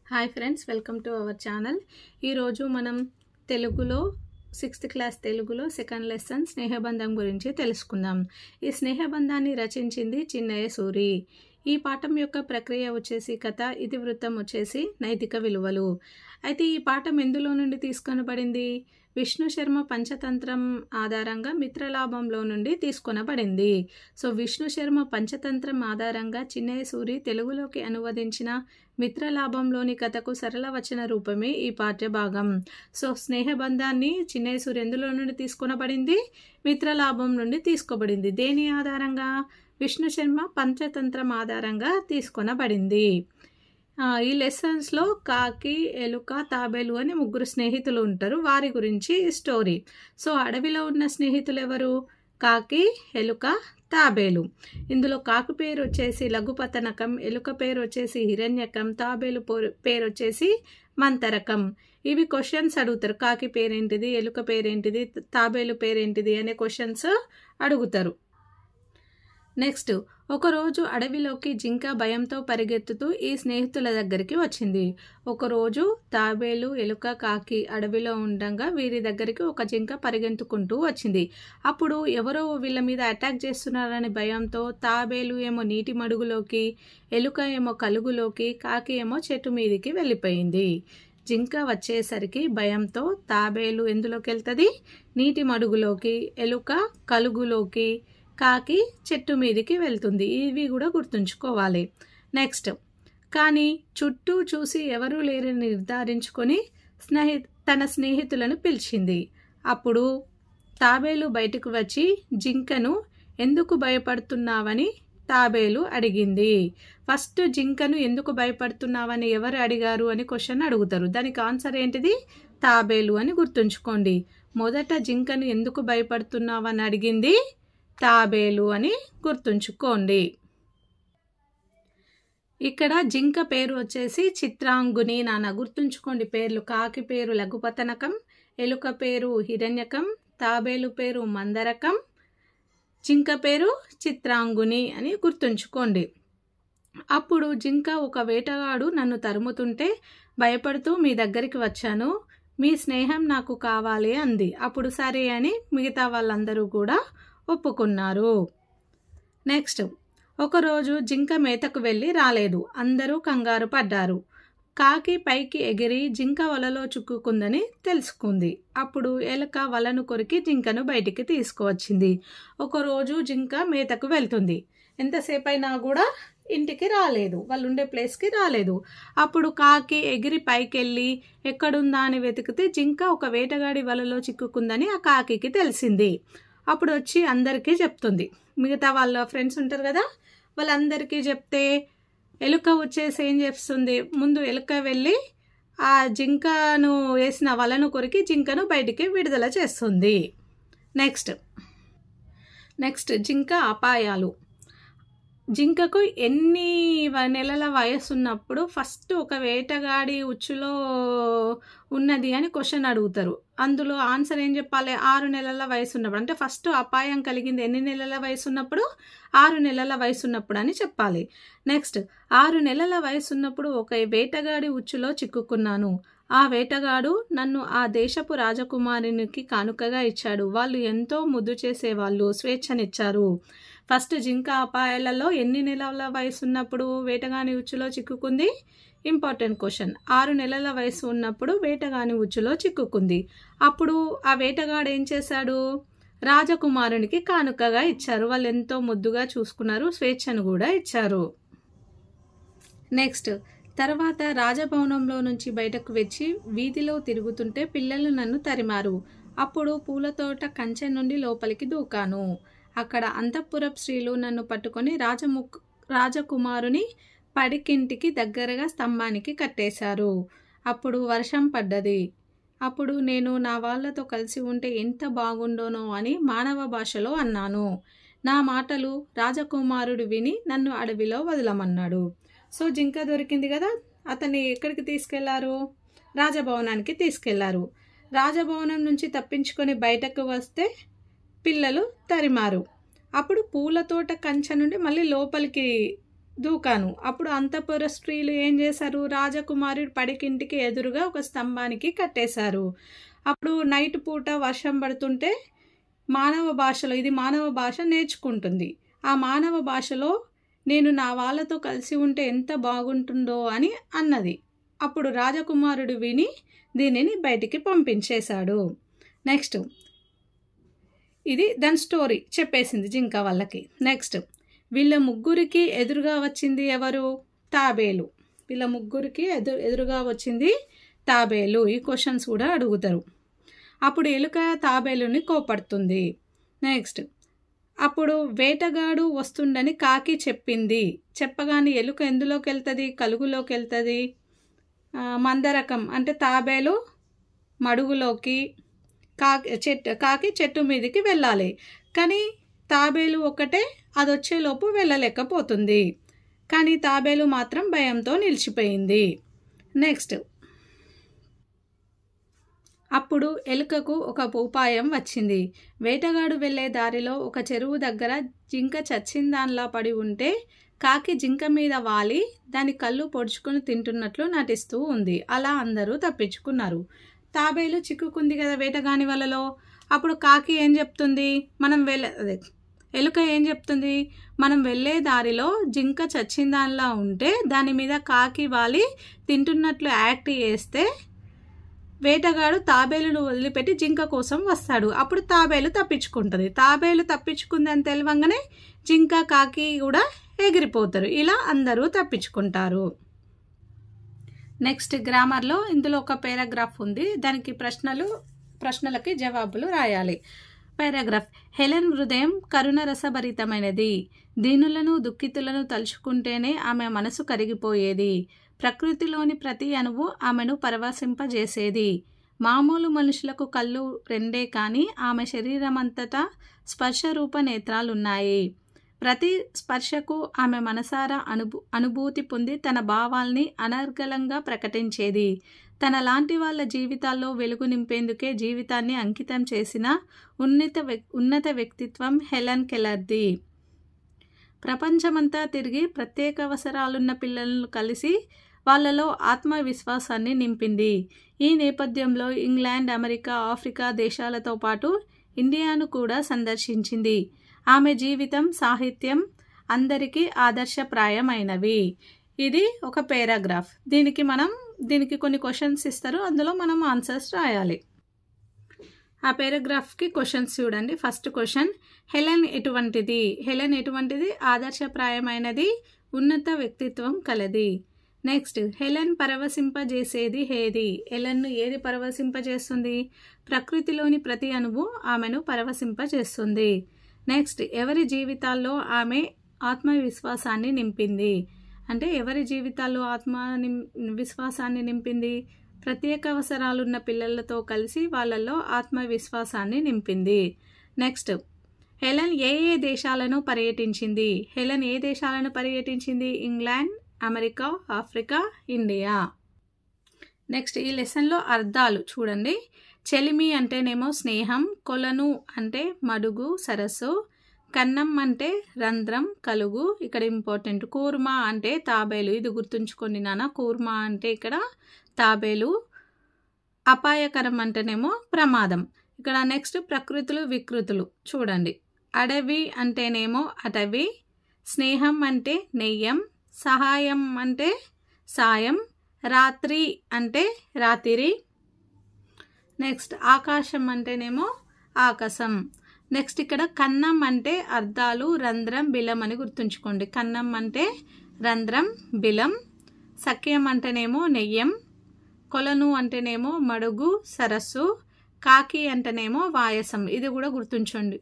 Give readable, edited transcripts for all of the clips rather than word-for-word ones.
Hi friends, welcome to our channel. ఈరోజు మనం తెలుగులో 6th క్లాస్ తెలుగులో సెకండ్ లెసన్ స్నేహబంధం గురించి తెలుసుకుందాం. ఈ స్నేహబంధాన్ని రచించింది చిన్నయ్య సూరి. ఈ పాఠం యొక్క ప్రక్రియ వచ్చేసి కథ, ఇతివృత్తం వచ్చేసి నైతిక విలువలు. అయితే ఈ పాఠం ఎందులో నుండి తీసుకొనబడింది? విష్ణు శర్మ పంచతంత్రం ఆధారంగా మిత్రలాభంలో నుండి తీసుకొనబడింది. సో విష్ణు శర్మ పంచతంత్రం ఆధారంగా చిన్నయ్య సూరి తెలుగులోకి అనువదించిన మిత్రలాభంలోని కథకు సరళ వచన రూపమే ఈ పాఠ్యభాగం. సో స్నేహబంధాన్ని చిన్నయ్య సూరి ఎందులో నుండి తీసుకొనబడింది? మిత్రలాభం నుండి తీసుకోబడింది. దేని ఆధారంగా? విష్ణు శర్మ పంచతంత్రం ఆధారంగా తీసుకొనబడింది. ఈ లెసన్స్లో కాకి, ఎలుక, తాబేలు అని 3 స్నేహితులు ఉంటారు. వారి గురించి స్టోరీ. సో అడవిలో ఉన్న స్నేహితులు ఎవరు? కాకి, ఎలుక, తాబేలు. ఇందులో కాకి పేరు వచ్చేసి లఘుపతనకం, ఎలుక పేరు వచ్చేసి హిరణ్యకం, తాబేలు పేరు వచ్చేసి మంతరకం. ఇవి క్వశ్చన్స్ అడుగుతారు. కాకి పేరేంటిది, ఎలుక పేరేంటిది, తాబేలు పేరేంటిది అనే క్వశ్చన్స్ అడుగుతారు. నెక్స్ట్, ఒకరోజు అడవిలోకి జింక భయంతో పరిగెత్తుతూ ఈ స్నేహితుల దగ్గరికి వచ్చింది. ఒకరోజు తాబేలు, ఎలుక, కాకి అడవిలో ఉండగా వీరి దగ్గరికి ఒక జింక పరిగెత్తుకుంటూ వచ్చింది. అప్పుడు ఎవరో వీళ్ళ మీద అటాక్ చేస్తున్నారని భయంతో తాబేలు ఏమో నీటి మడుగులోకి, ఎలుక ఏమో కలుగులోకి, కాకి ఏమో చెట్టు మీదికి వెళ్ళిపోయింది. జింక వచ్చేసరికి భయంతో తాబేలు ఎందులోకి వెళ్తుంది? నీటి మడుగులోకి, ఎలుక కలుగులోకి, కాకి చెట్టు మీదికి వెళ్తుంది. ఇవి కూడా గుర్తుంచుకోవాలి. నెక్స్ట్, కానీ చుట్టూ చూసి ఎవరూ లేరని నిర్ధారించుకొని తన స్నేహితులను పిలిచింది. అప్పుడు తాబేలు బయటకు వచ్చి జింకను ఎందుకు భయపడుతున్నావని తాబేలు అడిగింది. ఫస్ట్ జింకను ఎందుకు భయపడుతున్నావని ఎవరు అడిగారు అని క్వశ్చన్ అడుగుతారు. దానికి ఆన్సర్ ఏంటిది? తాబేలు అని గుర్తుంచుకోండి. మొదట జింకను ఎందుకు భయపడుతున్నావని అడిగింది తాబేలు అని గుర్తుంచుకోండి. ఇక్కడ జింక పేరు వచ్చేసి చిత్రాంగుని. గుర్తుంచుకోండి పేర్లు. కాకి పేరు లఘుపతనకం, ఎలుక పేరు హిరణ్యకం, తాబేలు పేరు మందరకం, జింక పేరు చిత్రాంగుని అని గుర్తుంచుకోండి. అప్పుడు జింక, ఒక వేటగాడు నన్ను తరుముతుంటే భయపడుతూ మీ దగ్గరికి వచ్చాను. మీ స్నేహం నాకు కావాలి అంది. అప్పుడు సరే అని మిగతా వాళ్ళందరూ కూడా ఒప్పుకున్నారు. నెక్స్ట్, ఒకరోజు జింక మేతకు వెళ్ళి రాలేదు. అందరూ కంగారు పడ్డారు. కాకి పైకి ఎగిరి జింక వలలో చిక్కుకుందని తెలుసుకుంది. అప్పుడు ఎలుక వలను కొరికి జింకను బయటికి తీసుకువచ్చింది. ఒకరోజు జింక మేతకు వెళ్తుంది. ఎంతసేపు అయినా కూడా ఇంటికి రాలేదు, వాళ్ళు ఉండే ప్లేస్కి రాలేదు. అప్పుడు కాకి ఎగిరి పైకి వెళ్ళి ఎక్కడుందా అని వెతికితే జింక ఒక వేటగాడి వలలో చిక్కుకుందని ఆ కాకికి తెలిసింది. అప్పుడు వచ్చి అందరికీ చెప్తుంది. మిగతా వాళ్ళ ఫ్రెండ్స్ ఉంటారు కదా, వాళ్ళందరికీ చెప్తే ఎలుక వచ్చేసి ఏం చేస్తుంది? ముందు ఎలుక వెళ్ళి ఆ జింకను వేసిన వలను కొరికి జింకను బయటికి విడుదల చేస్తుంది. నెక్స్ట్ జింక అపాయాలు. జింకకు ఎన్ని నెలల వయసు ఉన్నప్పుడు ఫస్ట్ ఒక వేటగాడి ఉచ్చులో ఉన్నది అని క్వశ్చన్ అడుగుతారు. అందులో ఆన్సర్ ఏం చెప్పాలి? 6 నెలల వయసు ఉన్నప్పుడు. అంటే ఫస్ట్ అపాయం కలిగింది ఎన్ని నెలల వయసు ఉన్నప్పుడు? 6 నెలల వయసు ఉన్నప్పుడు అని చెప్పాలి. నెక్స్ట్, 6 నెలల వయసు ఉన్నప్పుడు ఒక వేటగాడి ఉచ్చులో చిక్కుకున్నాను. ఆ వేటగాడు నన్ను ఆ దేశపు రాజకుమారునికి కానుకగా ఇచ్చాడు. వాళ్ళు ఎంతో ముద్దు చేసేవాళ్ళు, స్వేచ్ఛనిచ్చారు. ఫస్ట్ జింక అపాయాలలో ఎన్ని నెలల వయసు ఉన్నప్పుడు వేటగాని ఉచ్చులో చిక్కుకుంది? Important question. 6 నెలల వయసు ఉన్నప్పుడు వేటగాని ఉచ్చులో చిక్కుకుంది. అప్పుడు ఆ వేటగాడు ఏం చేశాడు? రాజకుమారునికి కానుకగా ఇచ్చారు. వాళ్ళు ఎంతో ముద్దుగా చూసుకున్నారు, స్వేచ్ఛను కూడా ఇచ్చారు. నెక్స్ట్, తర్వాత రాజభవనంలో నుంచి బయటకు వచ్చి వీధిలో తిరుగుతుంటే పిల్లలు నన్ను తరిమారు. అప్పుడు పూలతోట కంచె నుండి లోపలికి దూకాను. అక్కడ అంతఃపురపు స్త్రీలు నన్ను పట్టుకొని రాజకుమారుని పడికింటికి దగ్గరగా స్తంభానికి కట్టేశారు. అప్పుడు వర్షం పడ్డది. అప్పుడు నేను నా వాళ్ళతో కలిసి ఉంటే ఎంత బాగుండోనో అని మానవ భాషలో అన్నాను. నా మాటలు రాజకుమారుడు విని నన్ను అడవిలో వదలమన్నాడు. సో జింక దొరికింది కదా, అతన్ని ఎక్కడికి తీసుకెళ్లారు? రాజభవనానికి తీసుకెళ్లారు. రాజభవనం నుంచి తప్పించుకొని బయటకు వస్తే పిల్లలు తరిమారు. అప్పుడు పూలతోట కంచె నుండి మళ్ళీ లోపలికి దూకాను. అప్పుడు అంతఃపుర స్త్రీలు ఏం చేశారు, రాజకుమారుడి పడికింటికి ఎదురుగా ఒక స్తంభానికి కట్టేశారు. అప్పుడు నైట్ పూట వర్షం పడుతుంటే ఇది మానవ భాష నేర్చుకుంటుంది. ఆ మానవ భాషలో నేను నా వాళ్ళతో కలిసి ఉంటే ఎంత బాగుంటుందో అని అన్నది. అప్పుడు రాజకుమారుడు విని దీనిని బయటికి పంపించేశాడు. నెక్స్ట్ ఇది దాని స్టోరీ చెప్పేసింది జింక వాళ్ళకి. నెక్స్ట్ వీళ్ళ ముగ్గురికి ఎదురుగా వచ్చింది ఎవరు, తాబేలు. వీళ్ళ ముగ్గురికి ఎదురుగా వచ్చింది తాబేలు. ఈ క్వశ్చన్స్ కూడా అడుగుతారు. అప్పుడు ఎలుక తాబేలుని కోపడుతుంది. నెక్స్ట్ అప్పుడు వేటగాడు వస్తుండని కాకి చెప్పింది. చెప్పగానే ఎలుక ఎందులోకి వెళ్తుంది, కలుగులోకి వెళ్తుంది. మందరకం అంటే తాబేలు మడుగులోకి, కాకి చెట్టు మీదకి వెళ్ళాలి. కానీ తాబేలు ఒకటే అది వచ్చేలోపు వెళ్ళలేకపోతుంది. కానీ తాబేలు మాత్రం భయంతో నిలిచిపోయింది. నెక్స్ట్ అప్పుడు ఎలుకకు ఒక ఉపాయం వచ్చింది. వేటగాడు వెళ్ళే దారిలో ఒక చెరువు దగ్గర జింక చచ్చిందాన్లా పడి ఉంటే కాకి జింక మీద వాలి దాని కళ్ళు పొడుచుకొని తింటున్నట్లు నటిస్తూ ఉంది. అలా అందరూ తప్పించుకున్నారు. తాబేలు చిక్కుకుంది కదా వేటగాని వలలో. అప్పుడు కాకి ఏం చెప్తుంది, ఎలుక ఏం చెప్తుంది, మనం వెళ్ళే దారిలో జింక చచ్చిందాన్లా ఉంటే దాని మీద కాకి వాలి తింటున్నట్లు యాక్ట్ చేస్తే వేటగాడు తాబేలును వదిలిపెట్టి జింక కోసం వస్తాడు. అప్పుడు తాబేలు తప్పించుకుంటుంది. తాబేలు తప్పించుకుందని తెలియంగానే జింక కాకి కూడా ఎగిరిపోతారు. ఇలా అందరూ తప్పించుకుంటారు. నెక్స్ట్ గ్రామర్లో ఇందులో ఒక పారాగ్రాఫ్ ఉంది. దానికి ప్రశ్నలకి జవాబులు రాయాలి. పారాగ్రాఫ్. హెలెన్ హృదయం కరుణరసభరితమైనది. దీనులను దుఃఖితులను తలుచుకుంటేనే ఆమె మనసు కరిగిపోయేది. ప్రకృతిలోని ప్రతి అణువు ఆమెను పరవశింపజేసేది. మామూలు మనుషులకు కళ్ళు రెండే కానీ ఆమె శరీరమంతటా స్పర్శరూప నేత్రాలున్నాయి. ప్రతి స్పర్శకు ఆమె మనసారా అనుభూతి పొంది తన భావాల్ని అనర్గళంగా ప్రకటించేది. తన లాంటి వాళ్ళ జీవితాల్లో వెలుగు నింపేందుకే జీవితాన్ని అంకితం చేసిన ఉన్నత వ్యక్తిత్వం హెలెన్ కెల్లర్ది. ప్రపంచమంతా తిరిగి ప్రత్యేక అవసరాలున్న పిల్లలను కలిసి వాళ్ళలో ఆత్మవిశ్వాసాన్ని నింపింది. ఈ నేపథ్యంలో ఇంగ్లాండ్, అమెరికా, ఆఫ్రికా దేశాలతో పాటు ఇండియాను కూడా సందర్శించింది. ఆమె జీవితం, సాహిత్యం అందరికీ ఆదర్శప్రాయమైనవి. ఇది ఒక పారాగ్రాఫ్. దీనికి కొన్ని క్వశ్చన్స్ ఇస్తారు, అందులో మనం ఆన్సర్స్ రాయాలి. ఆ పారాగ్రాఫ్కి క్వశ్చన్స్ చూడండి. ఫస్ట్ క్వశ్చన్, హెలెన్ ఎటువంటిది? హెలెన్ ఎటువంటిది? ఆదర్శప్రాయమైనది, ఉన్నత వ్యక్తిత్వం కలది. నెక్స్ట్, హెలెన్ పరవశింపజేసేది ఏది? హెలెన్ను ఏది పరవశింపజేస్తుంది? ప్రకృతిలోని ప్రతి అణువు ఆమెను పరవశింపజేస్తుంది. నెక్స్ట్, ఎవరి జీవితాల్లో ఆమె ఆత్మవిశ్వాసాన్ని నింపింది? అంటే ఎవరి జీవితాల్లో విశ్వాసాన్ని నింపింది? ప్రత్యేక అవసరాలున్న పిల్లలతో కలిసి వాళ్ళల్లో ఆత్మవిశ్వాసాన్ని నింపింది. నెక్స్ట్, హెలెన్ ఏ దేశాలను పర్యటించింది? హెలెన్ ఏ దేశాలను పర్యటించింది? England, America, Africa, India. Next, ఈ లెసన్లో అర్థాలు చూడండి. చెలిమి అంటేనేమో స్నేహం, కొలను అంటే మడుగు, సరస్సు, కన్నం అంటే రంధ్రం, కలుగు, ఇక్కడ ఇంపార్టెంట్. కూర్మా అంటే తాబేలు, ఇది గుర్తుంచుకోండి నాన్న. కూర్మా అంటే ఇక్కడ తాబేలు. అపాయకరం అంటేనేమో ప్రమాదం. ఇక్కడ నెక్స్ట్ ప్రకృతులు, వికృతులు చూడండి. అడవి అంటేనేమో అటవీ, స్నేహం అంటే నెయ్యం, సహాయం అంటే సాయం, రాత్రి అంటే రాత్రి. నెక్స్ట్, ఆకాశం అంటేనేమో ఆకాశం. నెక్స్ట్, ఇక్కడ కన్నం అంటే అర్థాలు, రంధ్రం, బిలం అని గుర్తుంచుకోండి. కన్నం అంటే రంధ్రం, బిలం. సఖ్యం అంటేనేమో నెయ్యం, కొలను అంటేనేమో మడుగు, సరస్సు, కాకి అంటేనేమో వాయసం. ఇది కూడా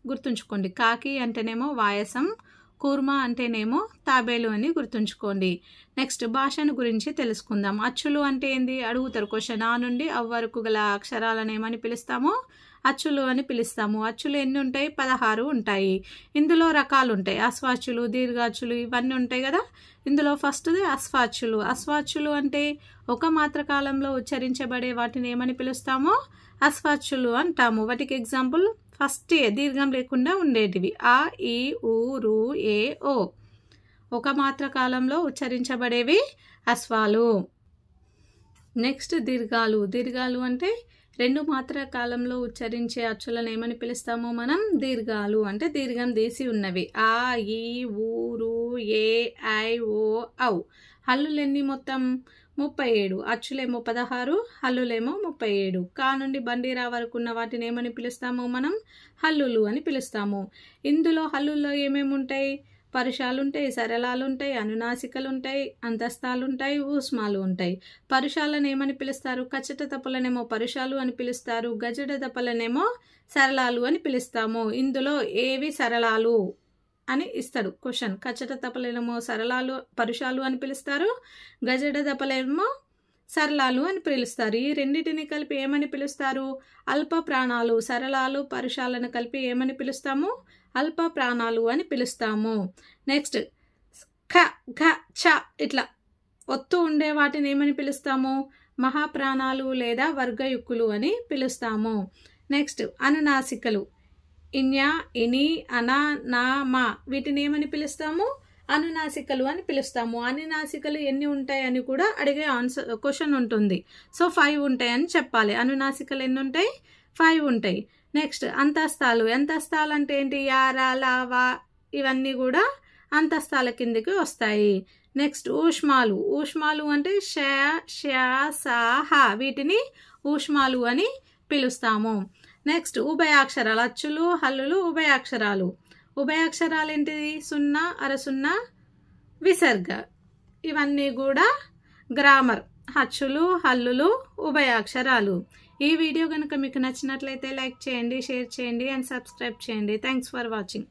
గుర్తుంచుకోండి. కాకి అంటేనేమో వాయసం, కూర్మా అంటేనేమో తాబేలు అని గుర్తుంచుకోండి. నెక్స్ట్, భాషను గురించి తెలుసుకుందాం. అచ్చులు అంటే ఏంది అడుగుతారు క్వశ్చన్. ఆ నుండి అవ్ వరకు గల అక్షరాలను ఏమని పిలుస్తాము? అచ్చులు అని పిలుస్తాము. అచ్చులు ఎన్ని ఉంటాయి? 16 ఉంటాయి. ఇందులో రకాలు ఉంటాయి. అశ్వాచులు, దీర్ఘాచులు ఇవన్నీ ఉంటాయి కదా. ఇందులో ఫస్ట్ది అశ్వాచులు. అశ్వాచులు అంటే ఒక మాత్ర కాలంలో ఉచ్చరించబడే వాటిని ఏమని పిలుస్తామో అశ్వాచులు అంటాము. వాటికి ఎగ్జాంపుల్ ఫస్ట్ దీర్ఘం లేకుండా ఉండేటివి. ఆ, ఈ, ఊ, రు, ఏ, ఓ. ఒక మాత్ర కాలంలో ఉచ్చరించబడేవి అశ్వాలు. నెక్స్ట్ దీర్ఘాలు. దీర్ఘాలు అంటే 2 మాత్ర కాలంలో ఉచ్చరించే అచ్చులను ఏమని పిలుస్తాము మనం? దీర్ఘాలు. అంటే దీర్ఘం తీసి ఉన్నవి. ఆ, ఈ, ఊ, రు, ఏ, ఐ, ఓ, ఔ. హల్లులు ఎన్ని మొత్తం? 37. అచ్చులేమో 16, హల్లులేమో 37. కా నుండి బండిరా వరకు ఉన్న వాటిని ఏమని పిలుస్తాము మనం? హల్లులు అని పిలుస్తాము. ఇందులో హల్లుల్లో ఏమేమి ఉంటాయి? పరుషాలు ఉంటాయి, సరళాలు ఉంటాయి, అనునాసికలు ఉంటాయి, అంతస్తాలు ఉంటాయి, ఊష్మాలు ఉంటాయి. పరుషాలను ఏమని పిలుస్తారు? కచ్చట దప్పలనేమో పరుషాలు అని పిలుస్తారు, గజడ దప్పలనేమో సరళాలు అని పిలుస్తాము. ఇందులో ఏవి సరళాలు అని ఇస్తాడు క్వశ్చన్. కచ్చట దప్పలేమో పరుషాలు అని పిలుస్తారు, గజడ దప్పలేమో సరళాలు అని పిలుస్తారు. ఈ రెండింటిని కలిపి ఏమని పిలుస్తారు? అల్ప ప్రాణాలు. సరళాలు పరుషాలను కలిపి ఏమని పిలుస్తాము? అల్ప ప్రాణాలు అని పిలుస్తాము. నెక్స్ట్ ఖ, ఘ, ఛ ఇట్లా ఒత్తు ఉండే వాటిని ఏమని పిలుస్తాము? మహాప్రాణాలు లేదా వర్గయుక్కులు అని పిలుస్తాము. నెక్స్ట్ అనునాసికలు. ఇన్య, ఇని, అన, నా, మా వీటిని ఏమని పిలుస్తాము? అనునాసికలు అని పిలుస్తాము. అనునాసికలు ఎన్ని ఉంటాయని కూడా అడిగే క్వశ్చన్ ఉంటుంది. సో 5 ఉంటాయని చెప్పాలి. అనునాసికలు ఎన్ని ఉంటాయి? 5 ఉంటాయి. నెక్స్ట్ అంతస్తాలు. అంతస్తాలు అంటే ఏంటి? యార, లావా ఇవన్నీ కూడా అంతస్తాల కిందికి వస్తాయి. నెక్స్ట్ ఊష్మాలు. ఊష్మాలు అంటే ష, ష, స, హ వీటిని ఊష్మాలు అని పిలుస్తాము. నెక్స్ట్ ఉభయాక్షరాలు. అచ్చులు, హల్లులు ఉభయాక్షరాలు. ఉభయాక్షరాలు ఏంటిది? 0, అరసున్నా, విసర్గ. ఇవన్నీ కూడా గ్రామర్. అచ్చులు, హల్లులు, ఉభయాక్షరాలు. ఈ వీడియో కనుక మీకు నచ్చినట్లయితే లైక్ చేయండి, షేర్ చేయండి అండ్ సబ్స్క్రైబ్ చేయండి. Thanks for watching.